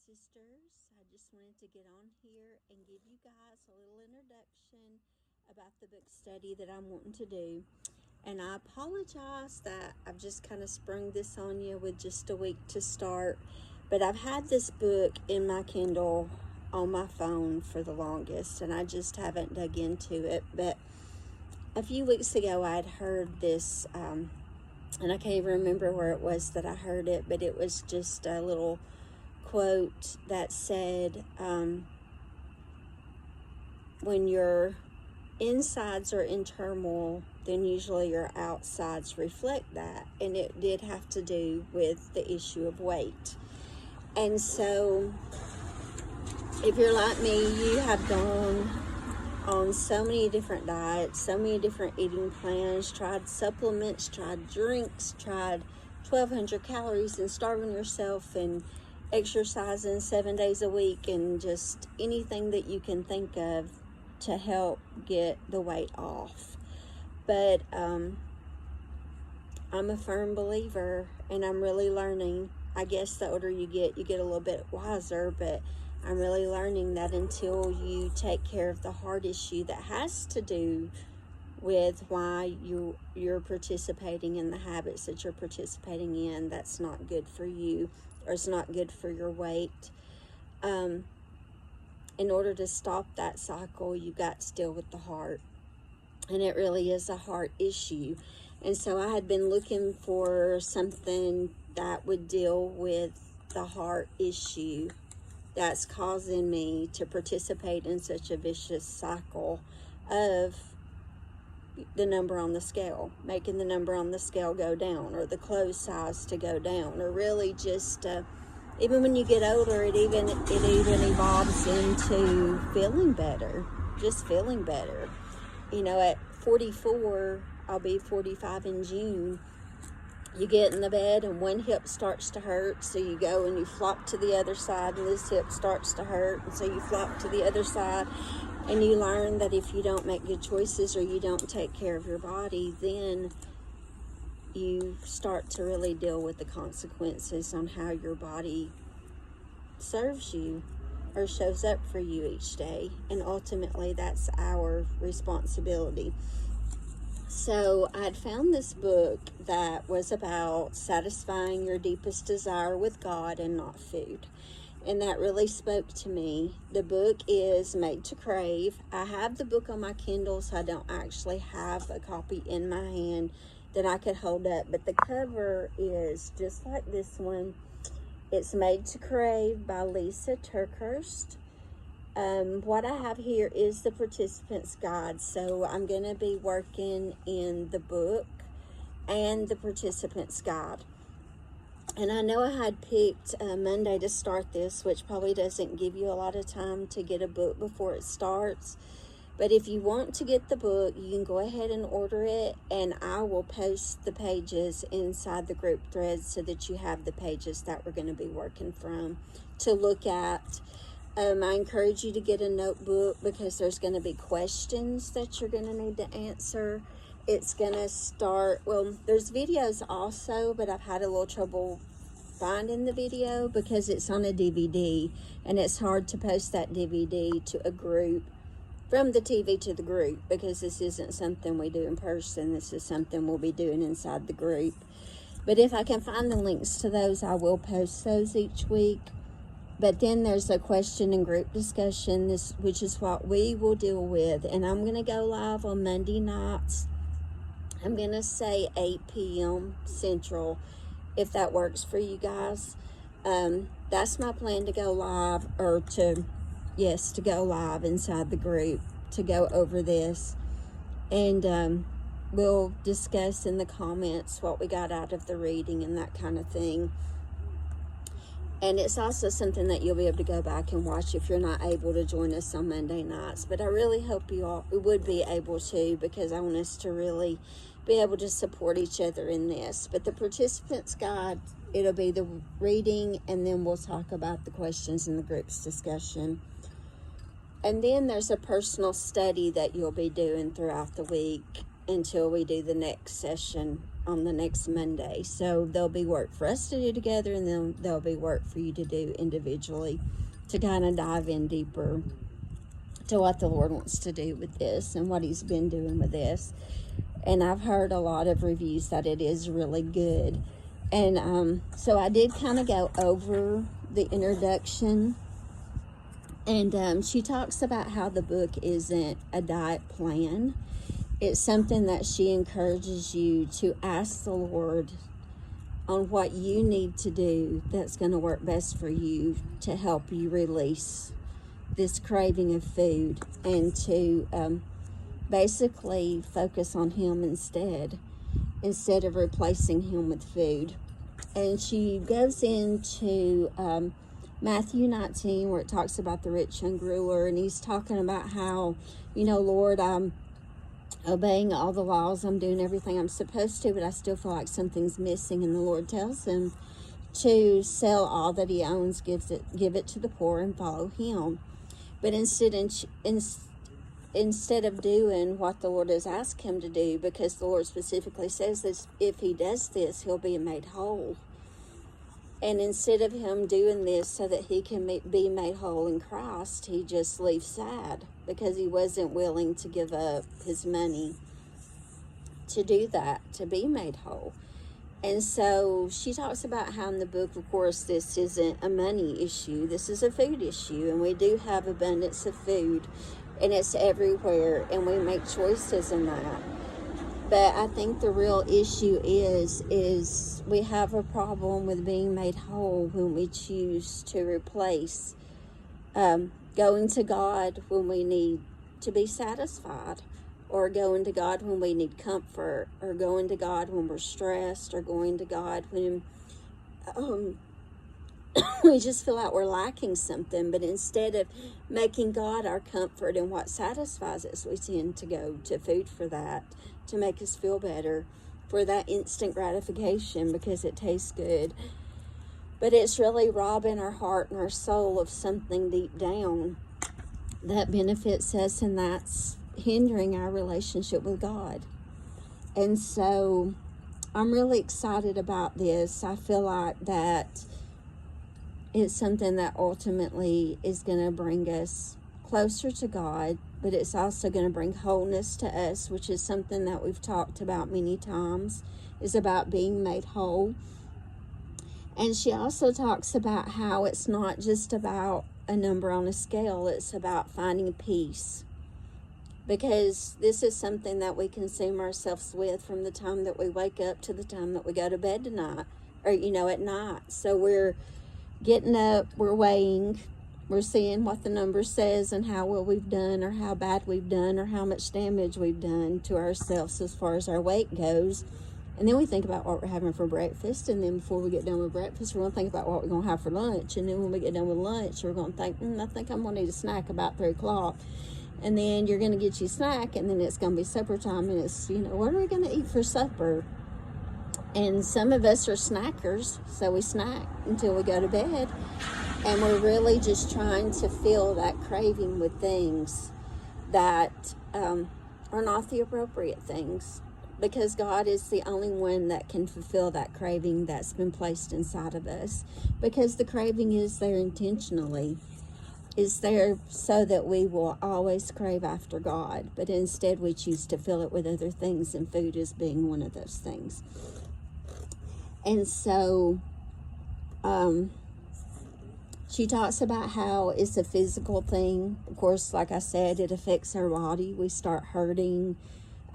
sisters. I just wanted to get on here and give you guys a little introduction about the book study that I'm wanting to do. And I apologize that I've just kind of sprung this on you with just a week to start. But I've had this book in my Kindle on my phone for the longest, and I just haven't dug into it. But a few weeks ago, I'd heard this, and I can't even remember where it was that I heard it, but it was just a little quote that said, when your insides are in turmoil, then usually your outsides reflect that. And it did have to do with the issue of weight. And so if you're like me, you have gone on so many different diets, so many different eating plans, tried supplements, tried drinks, tried 1,200 calories and starving yourself, and exercising 7 days a week, and just anything that you can think of to help get the weight off. But I'm a firm believer, and I'm really learning. I guess the older you get a little bit wiser, but I'm really learning that until you take care of the heart issue that has to do with why you're participating in the habits that you're participating in, that's not good for you, or it's not good for your weight. In order to stop that cycle, you got to deal with the heart. And it really is a heart issue. And so I had been looking for something that would deal with the heart issue that's causing me to participate in such a vicious cycle of the number on the scale, making the number on the scale go down, or the clothes size to go down, or really just even when you get older, it even evolves into feeling better, just feeling better. You know, at 44, I'll be 45 in June. You get in the bed and one hip starts to hurt, so you go and you flop to the other side, and this hip starts to hurt, and so you flop to the other side, and you learn that if you don't make good choices or you don't take care of your body, then you start to really deal with the consequences on how your body serves you or shows up for you each day. And ultimately, that's our responsibility. So I'd found this book that was about satisfying your deepest desire with God and not food. And that really spoke to me. The book is Made to Crave. I have the book on my Kindle, so I don't actually have a copy in my hand that I could hold up. But the cover is just like this one. It's Made to Crave by Lisa Turkhurst. What I have here is the participant's guide. So I'm going to be working in the book and the participant's guide. And I know I had picked Monday to start this, which probably doesn't give you a lot of time to get a book before it starts. But if you want to get the book, you can go ahead and order it, and I will post the pages inside the group thread so that you have the pages that we're going to be working from to look at. I encourage you to get a notebook, because there's going to be questions that you're going to need to answer. It's going to start, well, there's videos also, but I've had a little trouble finding the video because it's on a DVD, and it's hard to post that DVD to a group from the TV to the group, because this isn't something we do in person. This is something we'll be doing inside the group. But if I can find the links to those, I will post those each week. But then there's a question and group discussion, which is what we will deal with. And I'm going to go live on Monday nights. I'm going to say 8 p.m. Central, if that works for you guys. That's my plan, to go live, or to go live inside the group to go over this. And we'll discuss in the comments what we got out of the reading and that kind of thing. And it's also something that you'll be able to go back and watch if you're not able to join us on Monday nights. But I really hope you all would be able to, because I want us to really be able to support each other in this. But the participant's guide, it'll be the reading, and then we'll talk about the questions in the group's discussion. And then there's a personal study that you'll be doing throughout the week until we do the next session on the next Monday. So there'll be work for us to do together, and then there'll be work for you to do individually to kind of dive in deeper to what the Lord wants to do with this and what he's been doing with this. And I've heard a lot of reviews that it is really good. And so I did kind of go over the introduction. And she talks about how the book isn't a diet plan. It's something that she encourages you to ask the Lord on what you need to do that's going to work best for you to help you release this craving of food, and to basically focus on him instead of replacing him with food. And she goes into Matthew 19, where it talks about the rich young ruler, and he's talking about how, Lord, I'm obeying all the laws, I'm doing everything I'm supposed to, but I still feel like something's missing. And the Lord tells him to sell all that he owns, give it to the poor, and follow him. But instead of doing what the Lord has asked him to do, because the Lord specifically says that if he does this, he'll be made whole. And instead of him doing this so that he can be made whole in Christ, he just leaves sad because he wasn't willing to give up his money to do that, to be made whole. And so she talks about how in the book, of course, this isn't a money issue. This is a food issue, and we do have abundance of food, and it's everywhere, and we make choices in that. But I think the real issue is we have a problem with being made whole when we choose to replace going to God when we need to be satisfied, or going to God when we need comfort, or going to God when we're stressed, or going to God when we just feel like we're lacking something. But instead of making God our comfort and what satisfies us, we tend to go to food for that, to make us feel better, for that instant gratification because it tastes good. But it's really robbing our heart and our soul of something deep down that benefits us, and that's hindering our relationship with God. And so I'm really excited about this. I feel like that it's something that ultimately is going to bring us closer to God, but it's also going to bring wholeness to us, which is something that we've talked about many times, is about being made whole. And she also talks about how it's not just about a number on a scale, it's about finding peace. Because this is something that we consume ourselves with from the time that we wake up to the time that we go to bed tonight, or, at night. So we're getting up, we're weighing, we're seeing what the number says and how well we've done, or how bad we've done, or how much damage we've done to ourselves as far as our weight goes. And then we think about what we're having for breakfast, and then before we get done with breakfast, we're going to think about what we're going to have for lunch. And then when we get done with lunch, we're going to think, I think I'm going to need a snack about 3 o'clock. And then you're going to get you a snack, and then it's going to be supper time, and it's, what are we going to eat for supper? And some of us are snackers, so we snack until we go to bed. And we're really just trying to fill that craving with things that are not the appropriate things, because God is the only one that can fulfill that craving that's been placed inside of us, because the craving is there intentionally. Is there so that we will always crave after God, but instead we choose to fill it with other things, and food is being one of those things. And so she talks about how it's a physical thing. Of course, like I said, it affects our body. We start hurting.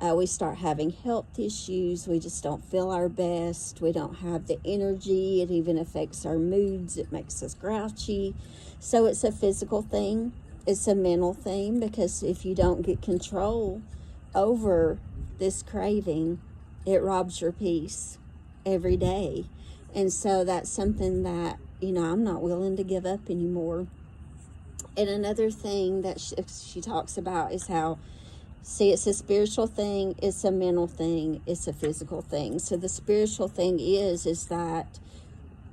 We start having health issues. We just don't feel our best. We don't have the energy. It even affects our moods. It makes us grouchy. So it's a physical thing. It's a mental thing, because if you don't get control over this craving, it robs your peace every day. And so that's something that, I'm not willing to give up anymore. And another thing that she talks about is how, it's a spiritual thing, it's a mental thing, it's a physical thing. So the spiritual thing is that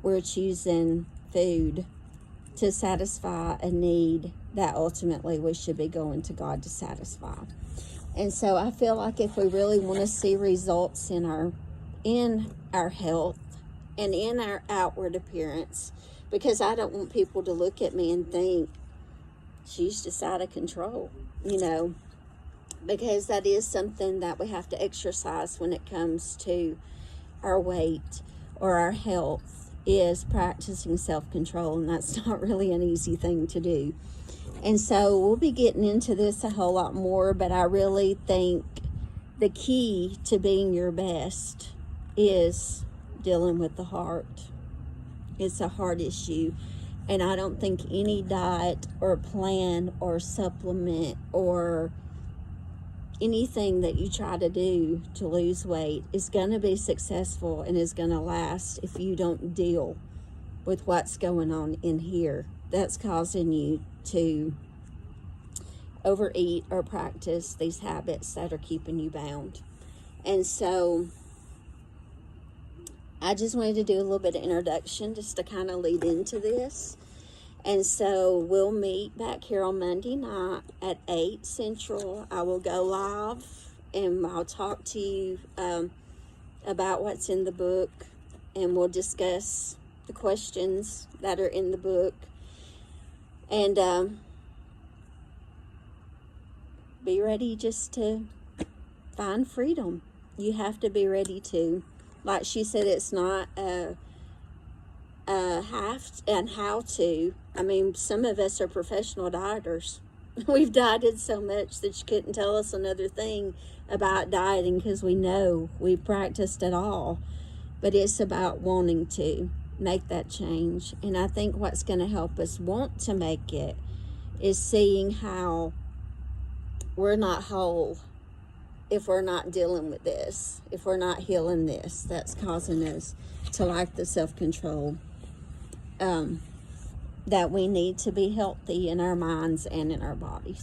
we're choosing food to satisfy a need that ultimately we should be going to God to satisfy. And so I feel like if we really want to see results in our in our health and in our outward appearance, because I don't want people to look at me and think she's just out of control, because that is something that we have to exercise when it comes to our weight or our health, is practicing self-control, and that's not really an easy thing to do. And so we'll be getting into this a whole lot more, but I really think the key to being your best is dealing with the heart. It's a heart issue, and I don't think any diet or plan or supplement or anything that you try to do to lose weight is going to be successful and is going to last if you don't deal with what's going on in here that's causing you to overeat or practice these habits that are keeping you bound. And so I just wanted to do a little bit of introduction just to kind of lead into this. And so we'll meet back here on Monday night at 8 Central. I will go live and I'll talk to you about what's in the book, and we'll discuss the questions that are in the book. And be ready just to find freedom. You have to be ready to. Like she said, it's not a have and how to. I mean, some of us are professional dieters. We've dieted so much that you couldn't tell us another thing about dieting because we know we've practiced it all. But it's about wanting to make that change. And I think what's going to help us want to make it is seeing how we're not whole if we're not dealing with this, if we're not healing this that's causing us to lack the self-control that we need to be healthy in our minds and in our bodies.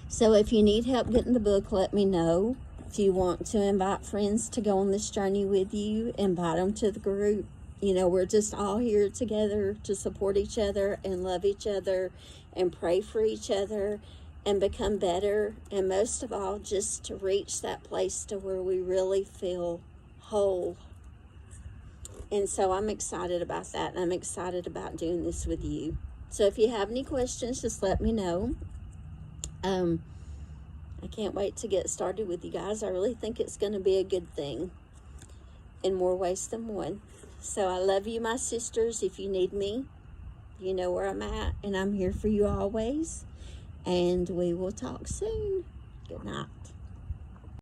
So if you need help getting the book, let me know. If you want to invite friends to go on this journey with you, invite them to the group. We're just all here together to support each other and love each other and pray for each other and become better, and most of all, just to reach that place to where we really feel whole. And so I'm excited about that, and I'm excited about doing this with you. So if you have any questions, just let me know. I can't wait to get started with you guys. I really think it's going to be a good thing in more ways than one. So I love you, my sisters. If you need me, you know where I'm at, and I'm here for you always. And we will talk soon. Good night.